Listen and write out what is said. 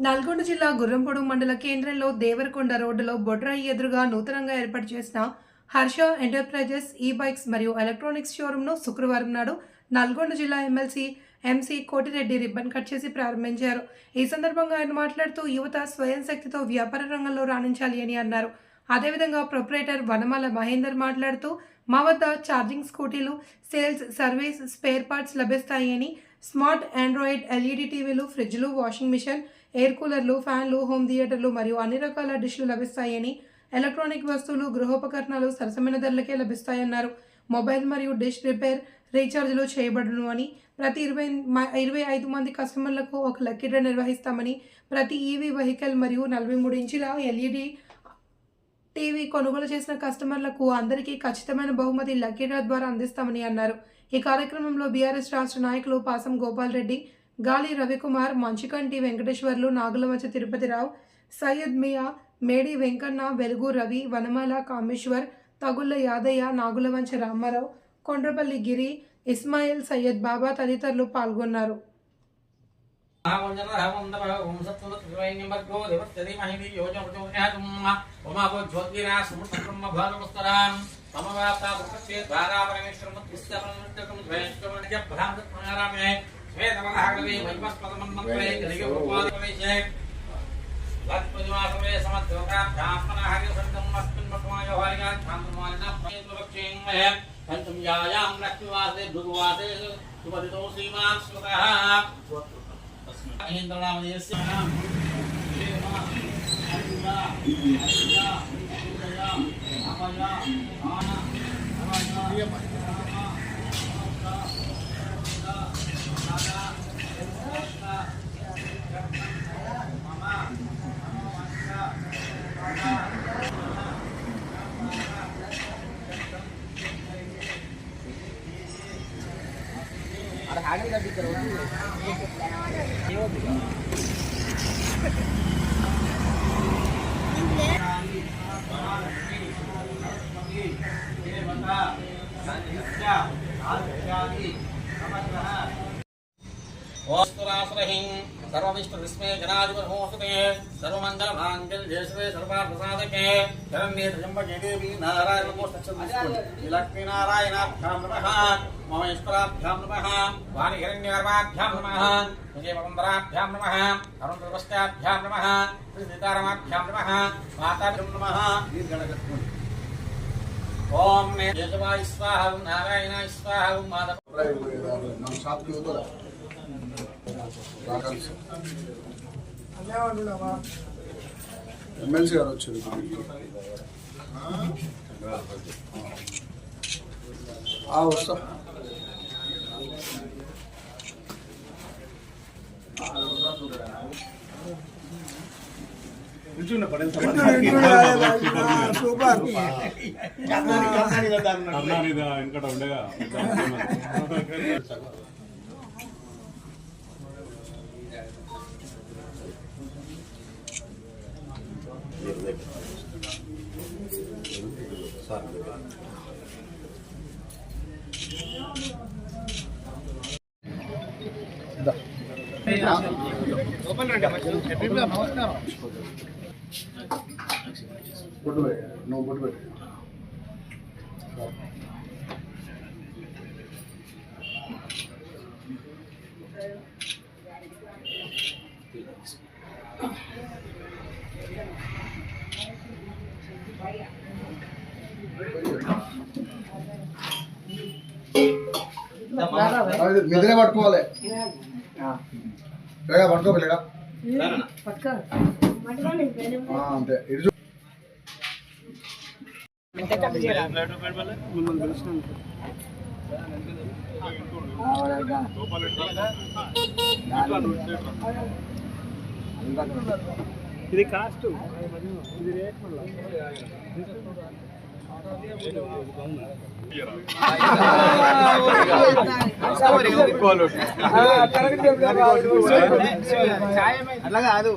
నల్గొండ జిల్లా గుర్రంపొడు మండల కేంద్రంలో దేవరకొండ రోడ్డులో బొడ్రాయి ఎదురుగా నూతనంగా ఏర్పాటు చేసిన హర్ష ఎంటర్ప్రైజెస్ ఈ బైక్స్ మరియు ఎలక్ట్రానిక్స్ షోరూంను శుక్రవారం నాడు నల్గొండ జిల్లా MLC MC Koti Reddy ribbon cut చేసి ప్రారంభించారు. ఈ సందర్భంగా ఆయన మాట్లాడుతూ యువత స్వయం శక్తితో వ్యాపార రంగంలో రాణించాలి అని అన్నారు. అదేవిధంగా ప్రొపరేటర్ వనమాల మహేందర్ మాట్లాడుతూ మా వద్ద ఛార్జింగ్ స్కూటీలు, సేల్స్, సర్వీస్, స్పేర్ పార్ట్స్ లభిస్తాయి అని, స్మార్ట్ ఆండ్రాయిడ్ ఎల్ఈడి టీవీలు, ఫ్రిడ్జ్లు, వాషింగ్ మిషన్, ఎయిర్ కూలర్లు, ఫ్యాన్లు, హోమ్ థియేటర్లు మరియు అన్ని రకాల డిష్లు లభిస్తాయని, ఎలక్ట్రానిక్ వస్తువులు, గృహోపకరణాలు సరసమైన ధరలకే లభిస్తాయన్నారు. మొబైల్ మరియు డిష్ రిపేర్, రీఛార్జ్లు చేయబడును అని, ప్రతి 25 మంది కస్టమర్లకు ఒక లక్కీ డ్రా నిర్వహిస్తామని, ప్రతి ఈవీ వెహికల్ మరియు 43 ఇంచుల ఎల్ఈడి టీవీ కొనుగోలు చేసిన కస్టమర్లకు అందరికీ ఖచ్చితమైన బహుమతి లక్కీ డ్రా ద్వారా అందిస్తామని అన్నారు. ఈ కార్యక్రమంలో బీఆర్ఎస్ రాష్ట్ర నాయకులు పాసం గోపాల్ రెడ్డి, గాలి రవికుమార్, మంచికంటి వెంకటేశ్వర్లు, నాగులవంచ తిరుపతిరావు, సయ్యద్ మియా, మేడి వెంకన్న, వెలుగు రవి, వనమాల కామేశ్వర్, తగుళ్ళ యాదయ్య, నాగులవంచ రామారావు, కొండ్రపల్లి గిరి, ఇస్మాయిల్, సయ్యద్ బాబా తదితరులు పాల్గొన్నారు. सर्वविष्णुविस्मे जनाधिपतिमोस्तुते सर्वमङ्गलमाङ्गल्ये शिवे सर्वार्थसाधके शरण्ये त्र्यम्बके देवी नारायण नमोस्तुते लक्ष्मीनारायणाभ्यां नमः मम ईश्वराभ्यां नमः वाणिहिरण्यगर्भाभ्यां नमः विजयवकुन्दराभ्यां नमः अरुणप्रवस्त्याभ्यां नमः श्रीसीतारामाभ्यां नमः माताभ्यां नमः दीर्घणगत्पुण्य ओम केशवाय स्वाहा नारायणाय स्वाहा माधव ನಮ್ಮ ಶಾಪ್ಗೆ ಹೋದಲ್ಲ ఎమ్మెల్సీ గారు వచ్చారు. వస్తా సూపర్ ఇంకా ఉండగా నువ్వు పొట్టు పెట్టు. నిద్రే పట్టుకోవాలి. పట్టుకోలేదా అంతే. ఇది ఇది కాస్ట్, ఇది రేట్ అట్లా కాదు.